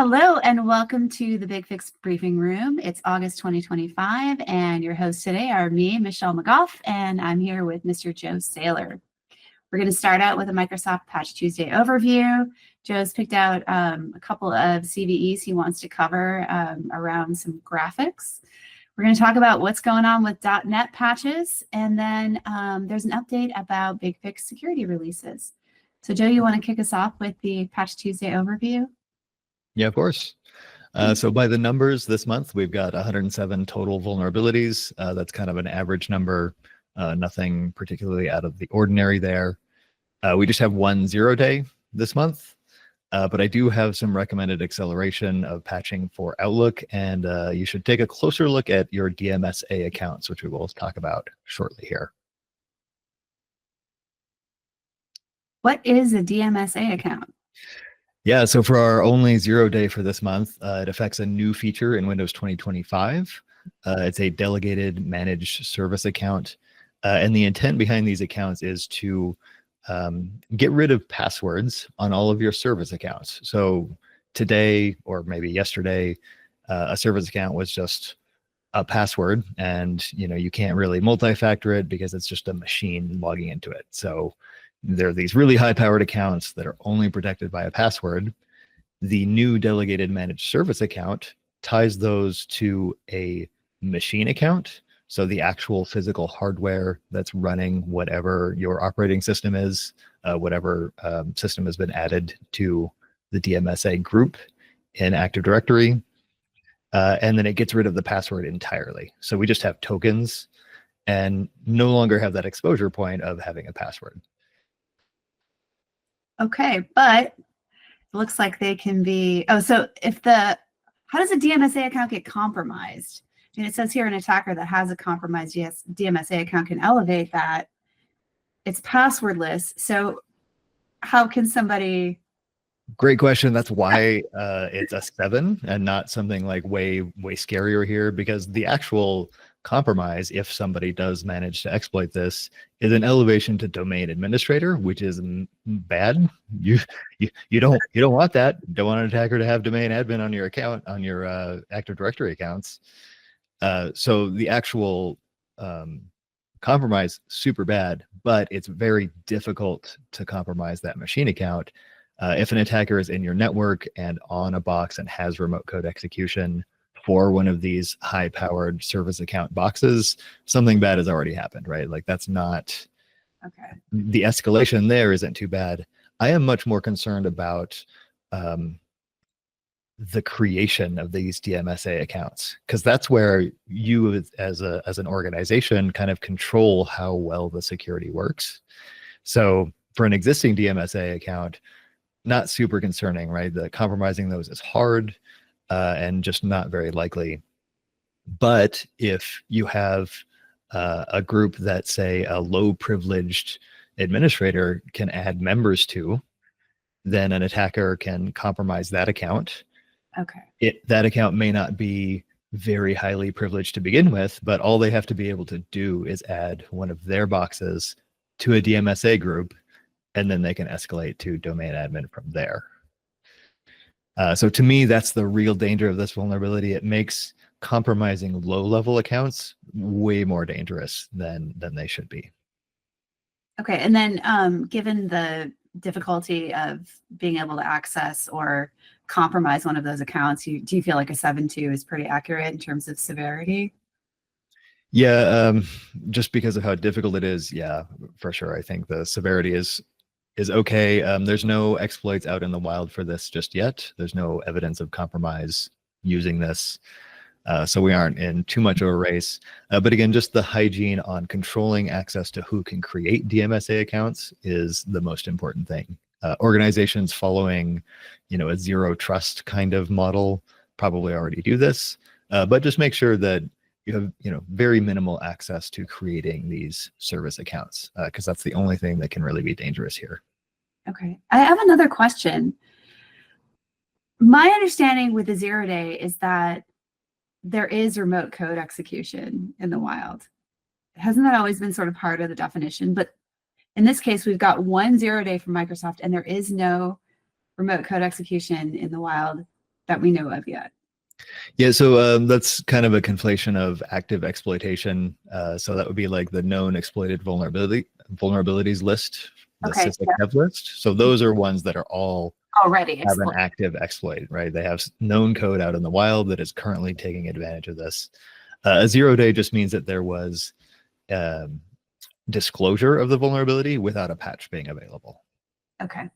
Hello and welcome to the BigFix Briefing Room. It's August 2025 and your hosts today are me, Michelle McGough, and I'm here with Mr. Joe Saylor. We're going to start out with a Microsoft Patch Tuesday overview. Joe's picked out a couple of CVEs he wants to cover around some graphics. We're going to talk about what's going on with .NET patches, and then there's an update about BigFix security releases. So Joe, you want to kick us off with the Patch Tuesday overview? Yeah, of course. So by the numbers this month, we've got 107 total vulnerabilities. That's kind of an average number, nothing particularly out of the ordinary there. We just have one 0-day this month, but I do have some recommended acceleration of patching for Outlook, and you should take a closer look at your dMSA accounts, which we will talk about shortly here. What is a dMSA account? Yeah, so for our only 0-day for this month, it affects a new feature in Windows 2025. It's a delegated managed service account. And the intent behind these accounts is to get rid of passwords on all of your service accounts. So today, or maybe yesterday, a service account was just a password, and you can't really multi-factor it because it's just a machine logging into it. So there are these really high-powered accounts that are only protected by a password. The new delegated managed service account ties those to a machine account. So the actual physical hardware that's running whatever your operating system is, whatever system has been added to the dMSA group in Active Directory. And then it gets rid of the password entirely. So we just have tokens and no longer have that exposure point of having a password. Okay, but it looks like they can be, so how does a dMSA account get compromised? And it says here an attacker that has a compromised dMSA account can elevate that. It's passwordless. So how can somebody? Great question. That's why it's a 7 and not something like way scarier here, because the actual compromise, if somebody does manage to exploit this, is an elevation to domain administrator, which is bad. You don't want that. You don't want an attacker to have domain admin on your account, on your Active Directory accounts. So the actual compromise, super bad, but it's very difficult to compromise that machine account. If an attacker is in your network and on a box and has remote code execution for one of these high-powered service account boxes, something bad has already happened, right? Like that's not, okay. The escalation there isn't too bad. I am much more concerned about the creation of these dMSA accounts, because that's where you as an organization kind of control how well the security works. So for an existing dMSA account, not super concerning, right? The compromising those is hard and just not very likely. But if you have a group that, say, a low privileged administrator can add members to, then an attacker can compromise that account. Okay. That account may not be very highly privileged to begin with, but all they have to be able to do is add one of their boxes to a dMSA group, and then they can escalate to domain admin from there. So to me, that's the real danger of this vulnerability. It makes compromising low-level accounts way more dangerous than they should be. Okay, and then given the difficulty of being able to access or compromise one of those accounts, do you feel like a 7.2 is pretty accurate in terms of severity? Yeah, just because of how difficult it is, yeah, for sure. I think the severity is okay. There's no exploits out in the wild for this just yet. There's no evidence of compromise using this. So we aren't in too much of a race. But again, just the hygiene on controlling access to who can create dMSA accounts is the most important thing. Organizations following, a zero trust kind of model probably already do this, but just make sure that you have, very minimal access to creating these service accounts, because that's the only thing that can really be dangerous here. Okay, I have another question. My understanding with the 0-day is that there is remote code execution in the wild. Hasn't that always been sort of part of the definition? But in this case, we've got 1 0-day from Microsoft, and there is no remote code execution in the wild. that we know of yet? Yeah, so that's kind of a conflation of active exploitation. So that would be like the known exploited vulnerabilities list, the Okay. sysexdev list. So those are ones that are all Already have an exploited. active exploit, right? They have known code out in the wild that is currently taking advantage of this. A 0 day just means that there was disclosure of the vulnerability without a patch being available. Okay.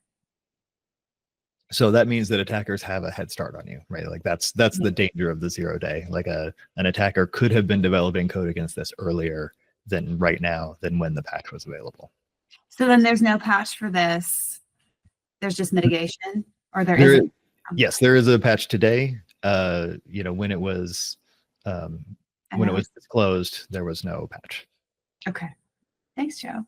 So that means that attackers have a head start on you, right? Like that's the danger of the 0 day. Like an attacker could have been developing code against this earlier than right now, than when the patch was available. So then there's no patch for this. There's just mitigation, or there There isn't. Yes, there is a patch today. When it was disclosed, there was no patch. Okay. Thanks, Joe.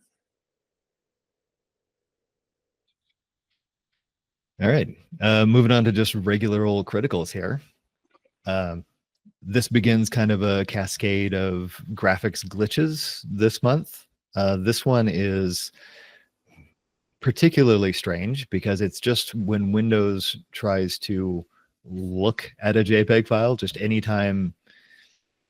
All right. Moving on to just regular old criticals here. This begins kind of a cascade of graphics glitches this month. This one is particularly strange because it's just when Windows tries to look at a JPEG file, just anytime.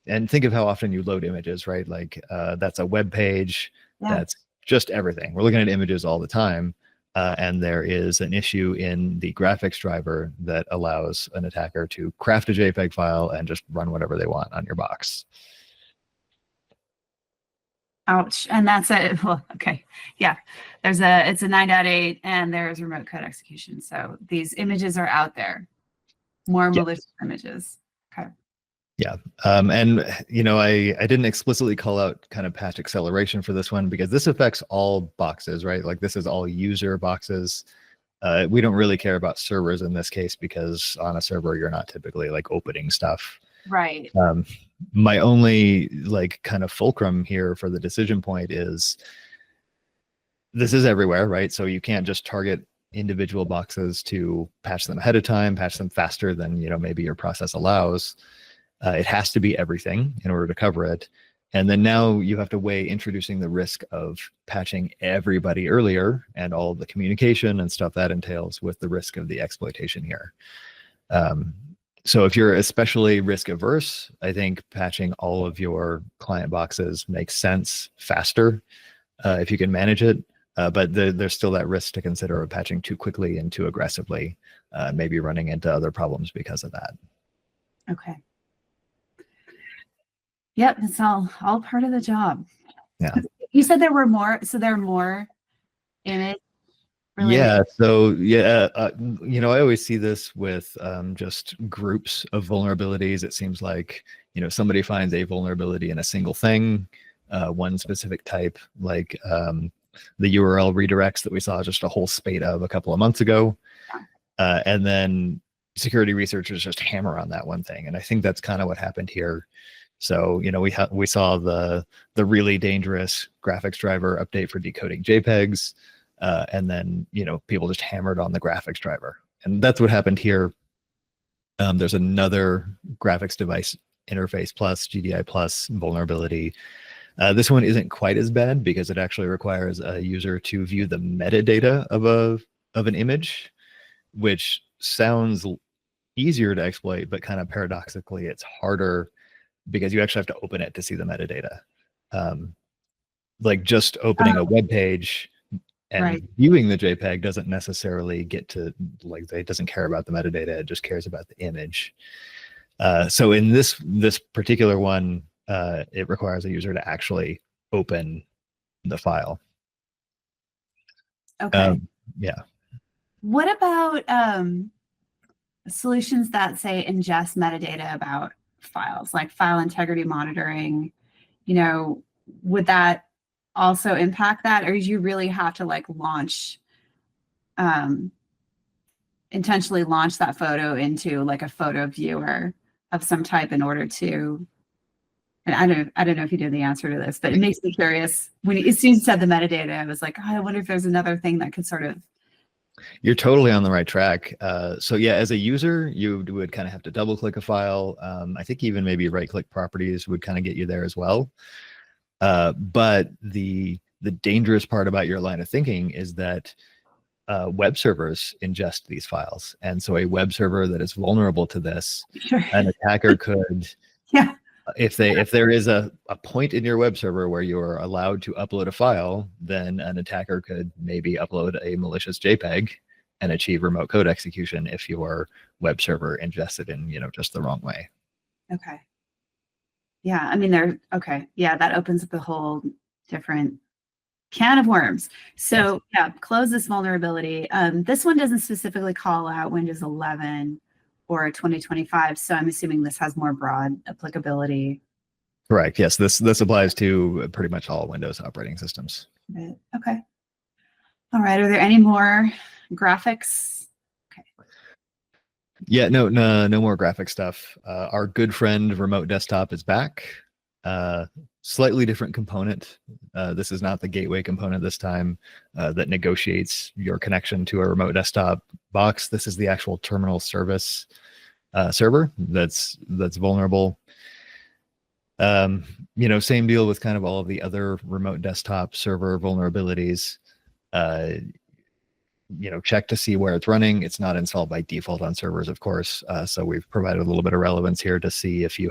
And think of how often you load images, right? Like that's a web page. Yeah. That's just everything. We're looking at images all the time. And there is an issue in the graphics driver that allows an attacker to craft a JPEG file and just run whatever they want on your box. Ouch. And that's it. Well, okay. Yeah. It's a 9.8 and there's remote code execution. So these images are out there. More malicious images. Okay. Yeah. And I didn't explicitly call out kind of patch acceleration for this one because this affects all boxes, right? Like this is all user boxes. We don't really care about servers in this case because on a server, you're not typically like opening stuff. Right. My only like kind of fulcrum here for the decision point is this is everywhere, right? So you can't just target individual boxes to patch them ahead of time, patch them faster than, maybe your process allows. It has to be everything in order to cover it. And then now you have to weigh introducing the risk of patching everybody earlier and all the communication and stuff that entails with the risk of the exploitation here. So if you're especially risk averse, I think patching all of your client boxes makes sense faster if you can manage it. But there's still that risk to consider of patching too quickly and too aggressively, maybe running into other problems because of that. Okay. Yep, it's all part of the job. Yeah. You said there were more, so there are more image related. Yeah. So I always see this with just groups of vulnerabilities. It seems like somebody finds a vulnerability in a single thing, one specific type, like the URL redirects that we saw just a whole spate of a couple of months ago, and then security researchers just hammer on that one thing. And I think that's kind of what happened here. So, we saw the really dangerous graphics driver update for decoding JPEGs, and then, people just hammered on the graphics driver. And that's what happened here. There's another graphics device interface plus GDI plus vulnerability. This one isn't quite as bad because it actually requires a user to view the metadata of an image, which sounds easier to exploit, but kind of paradoxically, it's harder because you actually have to open it to see the metadata. Like just opening a web page and viewing the JPEG doesn't necessarily get to, like, it doesn't care about the metadata, it just cares about the image. So in this particular one, it requires a user to actually open the file. Okay. Yeah. What about solutions that say ingest metadata about files, like file integrity monitoring? Would that also impact that, or do you really have to like intentionally launch that photo into like a photo viewer of some type in order to? And I don't know if you know the answer to this, but it makes me curious. As soon as you said the metadata, I was like, oh, I wonder if there's another thing that could sort of. You're totally on the right track. So yeah, as a user, you would kind of have to double click a file. I think even maybe right click properties would kind of get you there as well. But the dangerous part about your line of thinking is that web servers ingest these files. And so a web server that is vulnerable to this, Sure. an attacker could, Yeah. if there is a point in your web server where you're allowed to upload a file, then an attacker could maybe upload a malicious JPEG and achieve remote code execution if your web server ingested in, just the wrong way. Okay. Yeah, I mean, okay. Yeah, that opens up a whole different can of worms. So yeah, close this vulnerability. This one doesn't specifically call out Windows 11 or 2025. So I'm assuming this has more broad applicability. Correct. Yes, this applies to pretty much all Windows operating systems. Okay. All right. Are there any more graphics? Okay. Yeah, no more graphic stuff. Our good friend Remote Desktop is back. Slightly different component. This is not the gateway component this time that negotiates your connection to a remote desktop box. This is the actual terminal service server that's vulnerable. Same deal with kind of all of the other remote desktop server vulnerabilities. Check to see where it's running. It's not installed by default on servers, of course. So we've provided a little bit of relevance here to see if you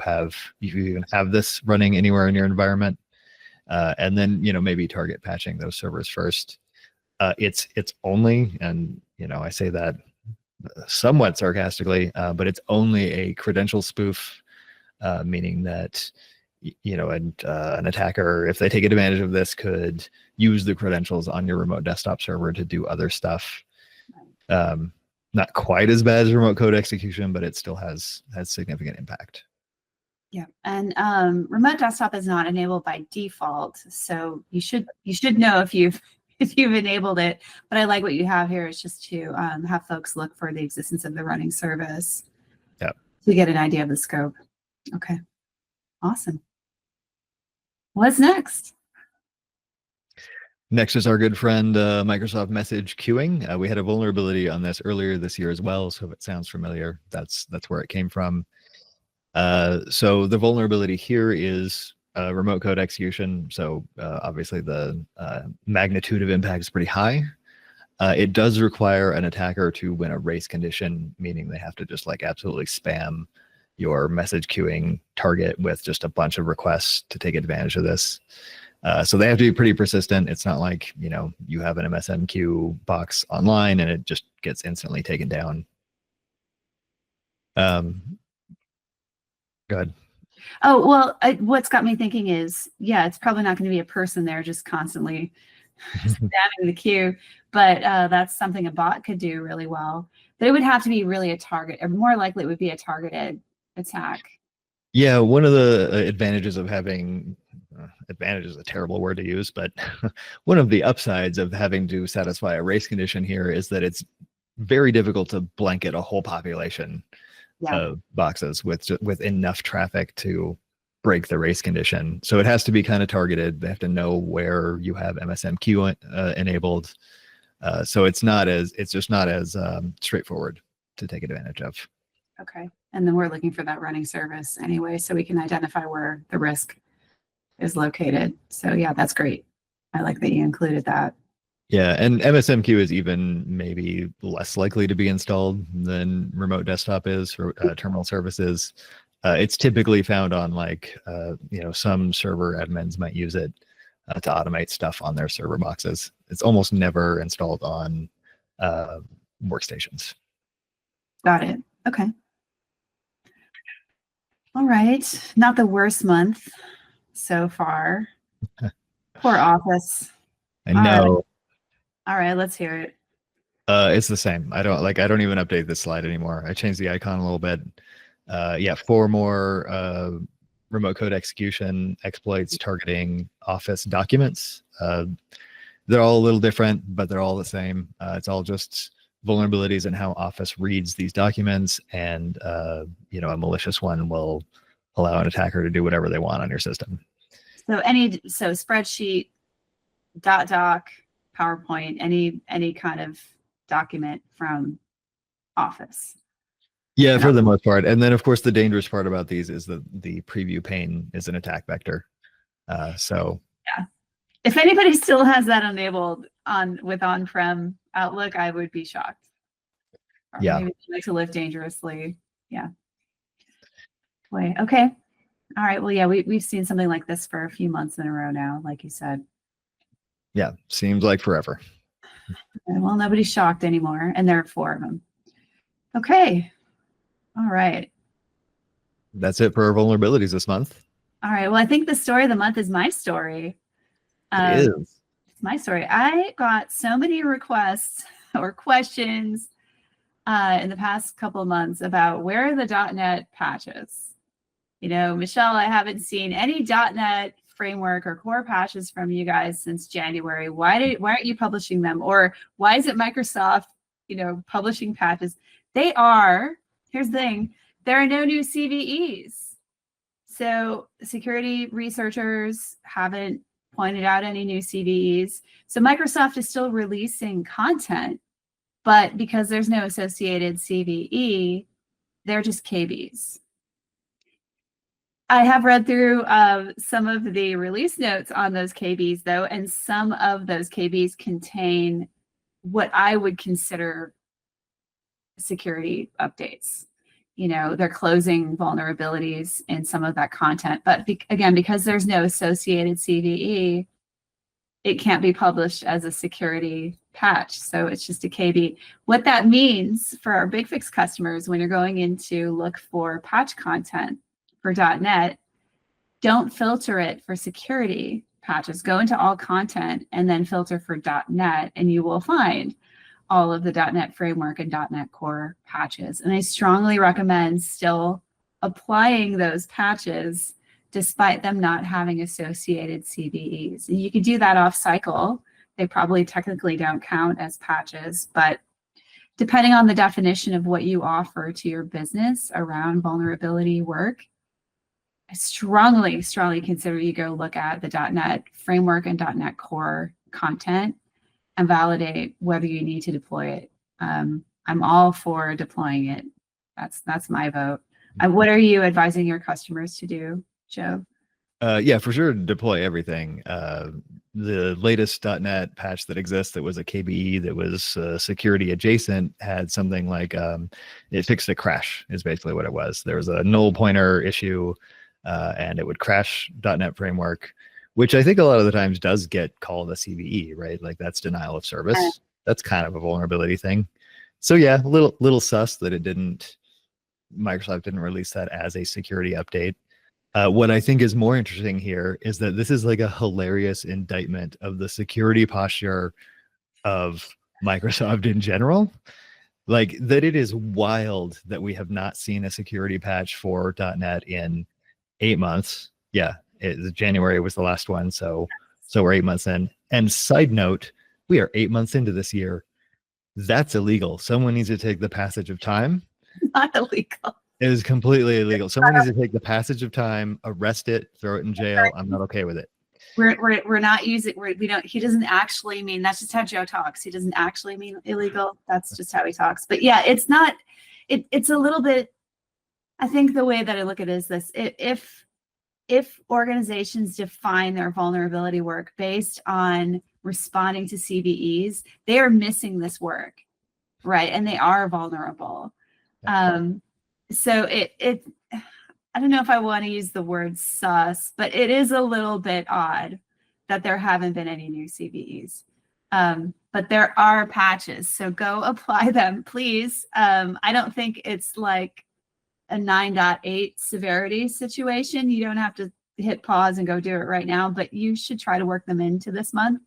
even have this running anywhere in your environment. And then, maybe target patching those servers first. It's only, and, I say that somewhat sarcastically, but it's only a credential spoof, meaning that, an attacker, if they take advantage of this, could use the credentials on your remote desktop server to do other stuff. Not quite as bad as remote code execution, but it still has significant impact. Yeah, and remote desktop is not enabled by default, so you should know if you've enabled it. But I like what you have here is just to have folks look for the existence of the running service. Yeah. To get an idea of the scope. Okay. Awesome. What's next? Next is our good friend Microsoft Message Queuing. We had a vulnerability on this earlier this year as well, so if it sounds familiar, that's where it came from. So the vulnerability here is remote code execution. So obviously the magnitude of impact is pretty high. It does require an attacker to win a race condition, meaning they have to just absolutely spam your message queuing target with just a bunch of requests to take advantage of this. So they have to be pretty persistent. It's not like, you have an MSM queue box online and it just gets instantly taken down. Go ahead. Oh, well, what's got me thinking is, yeah, it's probably not going to be a person there just constantly spamming the queue, but that's something a bot could do really well. But it would have to be really a target, or more likely it would be a targeted attack. Yeah, one of the advantages of having, advantage is a terrible word to use, but one of the upsides of having to satisfy a race condition here is that it's very difficult to blanket a whole population of boxes with enough traffic to break the race condition. So it has to be kind of targeted. They have to know where you have MSMQ enabled. So it's just not as straightforward to take advantage of. Okay. And then we're looking for that running service anyway, so we can identify where the risk is located. So yeah, that's great. I like that you included that. Yeah, and MSMQ is even maybe less likely to be installed than remote desktop is, or terminal services. It's typically found on some server admins might use it to automate stuff on their server boxes. It's almost never installed on workstations. Got it. Okay. All right. Not the worst month so far. Poor Office. I know. All right, let's hear it. It's the same. I don't even update this slide anymore. I changed the icon a little bit. Yeah, 4 more remote code execution exploits targeting Office documents. They're all a little different, but they're all the same. It's all just vulnerabilities in how Office reads these documents, and a malicious one will allow an attacker to do whatever they want on your system. So spreadsheet, doc, PowerPoint, any kind of document from Office. Yeah, for the most part. And then, of course, the dangerous part about these is that the preview pane is an attack vector. So yeah, if anybody still has that enabled, with on-prem Outlook, I would be shocked. Or Yeah. maybe they like to live dangerously. Yeah. Boy, okay. All right. Well, yeah, we've seen something like this for a few months in a row now, like you said. Yeah, seems like forever. Well, nobody's shocked anymore, and there are 4 of them. Okay. All right. That's it for our vulnerabilities this month. All right. Well, I think the story of the month is my story. It is. It's my story. I got so many requests or questions in the past couple of months about where are the .NET patches. You know, Michelle, I haven't seen any .NET framework or core patches from you guys since January. Why aren't you publishing them? Or why is it Microsoft, you know, publishing patches? They are. Here's the thing. There are no new CVEs. So security researchers haven't pointed out any new CVEs. So Microsoft is still releasing content, but because there's no associated CVE, they're just KBs. I have read through some of the release notes on those KBs, though, and some of those KBs contain what I would consider security updates. You know, they're closing vulnerabilities in some of that content. But again, because there's no associated CVE, it can't be published as a security patch. So it's just a KB. What that means for our BigFix customers when you're going in to look for patch content for .NET, don't filter it for security patches. Go into all content and then filter for .NET, and you will find all of the .NET Framework and .NET Core patches. And I strongly recommend still applying those patches despite them not having associated CVEs. And you can do that off cycle. They probably technically don't count as patches, but depending on the definition of what you offer to your business around vulnerability work, I strongly, strongly consider you go look at the .NET Framework and .NET Core content and validate whether you need to deploy it. I'm all for deploying it. That's my vote. What are you advising your customers to do, Joe? Yeah, for sure, deploy everything. The latest .NET patch that exists that was a KBE that was security adjacent had something like it fixed a crash is basically what it was. There was a null pointer issue and it would crash .NET Framework, which I think a lot of the times does get called a CVE, right? Like that's denial of service. That's kind of a vulnerability thing. So yeah, little sus that Microsoft didn't release that as a security update. What I think is more interesting here is that this is like a hilarious indictment of the security posture of Microsoft in general. Like that it is wild that we have not seen a security patch for .NET in 8 months. Yeah, January was the last one, so we're 8 months in. And side note, we are 8 months into this year. That's illegal. Someone needs to take the passage of time. Not illegal. It is completely illegal. Someone needs to take the passage of time, arrest it, throw it in jail. I'm not okay with it. We're not using. We don't. He doesn't actually mean. That's just how Joe talks. He doesn't actually mean illegal. That's just how he talks. But yeah, it's not. It's a little bit. I think the way that I look at it is this: if organizations define their vulnerability work based on responding to CVEs, they are missing this work, right? And they are vulnerable. So I don't know if I want to use the word sus, but it is a little bit odd that there haven't been any new CVEs. But there are patches, so go apply them, please. I don't think it's like a 9.8 severity situation. You don't have to hit pause and go do it right now, but you should try to work them into this month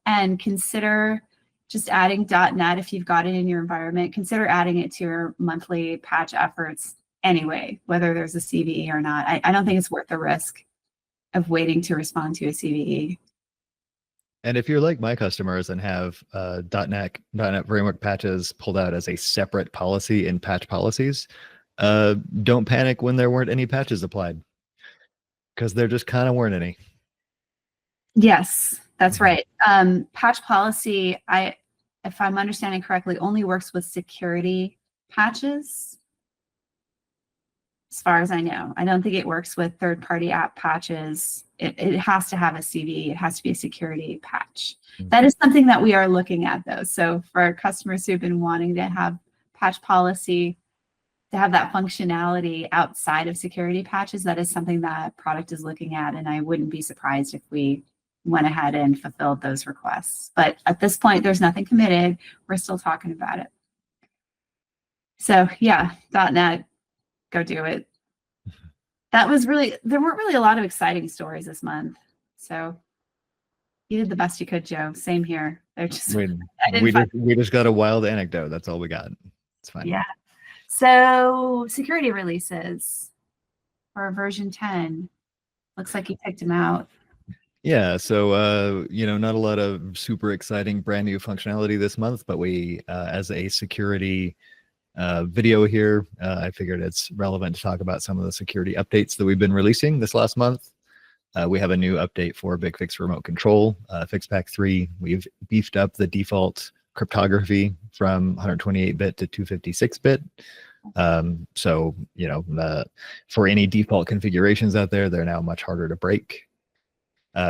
and consider just adding .NET if you've got it in your environment. Consider adding it to your monthly patch efforts anyway, whether there's a CVE or not. I don't think it's worth the risk of waiting to respond to a CVE. And if you're like my customers and have .NET Framework patches pulled out as a separate policy in patch policies, don't panic when there weren't any patches applied, because there just kind of weren't any. Yes, that's right. Patch policy, if I'm understanding correctly, only works with security patches. as far as I know. I don't think it works with third-party app patches. It has to have a CVE. It has to be a security patch. That is something that we are looking at, though. So for our customers who've been wanting to have patch policy, to have that functionality outside of security patches, that is something that product is looking at, and I wouldn't be surprised if we went ahead and fulfilled those requests. But at this point, there's nothing committed. We're still talking about it. So yeah, .NET, go do it. That was really, there weren't really a lot of exciting stories this month. So you did the best you could, Joe. Same here. They're just, we just got a wild anecdote. That's all we got. It's fine. Yeah. So security releases for version 10. Looks like you picked them out. Yeah, so not a lot of super exciting brand new functionality this month, but we, as a security video here, I figured it's relevant to talk about some of the security updates that we've been releasing this last month. We have a new update for BigFix Remote Control, FixPack 3. We've beefed up the default cryptography from 128-bit to 256-bit. So, for any default configurations out there, they're now much harder to break.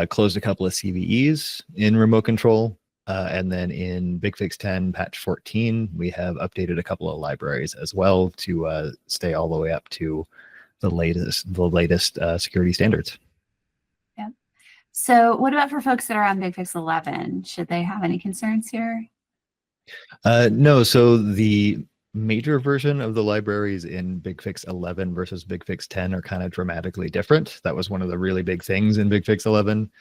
Closed a couple of CVEs in remote control. And then in BigFix 10 patch 14, we have updated a couple of libraries as well to stay all the way up to the latest security standards. Yeah. So what about for folks that are on BigFix 11? Should they have any concerns here? No, so the major version of the libraries in BigFix 11 versus BigFix 10 are kind of dramatically different. That was one of the really big things in BigFix 11.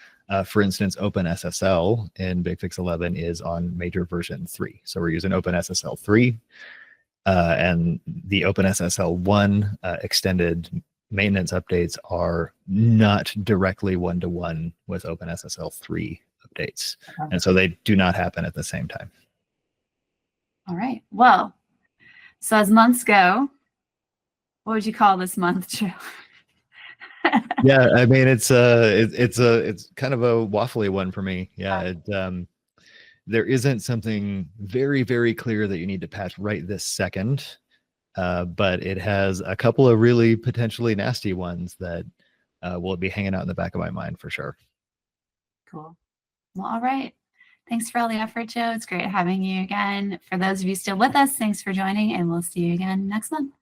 For instance, OpenSSL in BigFix 11 is on major version 3. So we're using OpenSSL 3, and the OpenSSL 1 extended maintenance updates are not directly one-to-one with OpenSSL 3 updates. Okay. And so they do not happen at the same time. All right. Well, so as months go, what would you call this month, Joe? Yeah, I mean it's kind of a waffly one for me. Yeah, there isn't something very, very clear that you need to patch right this second, but it has a couple of really potentially nasty ones that will be hanging out in the back of my mind for sure. Cool. Well, all right. Thanks for all the effort, Joe. It's great having you again. For those of you still with us, thanks for joining, and we'll see you again next month.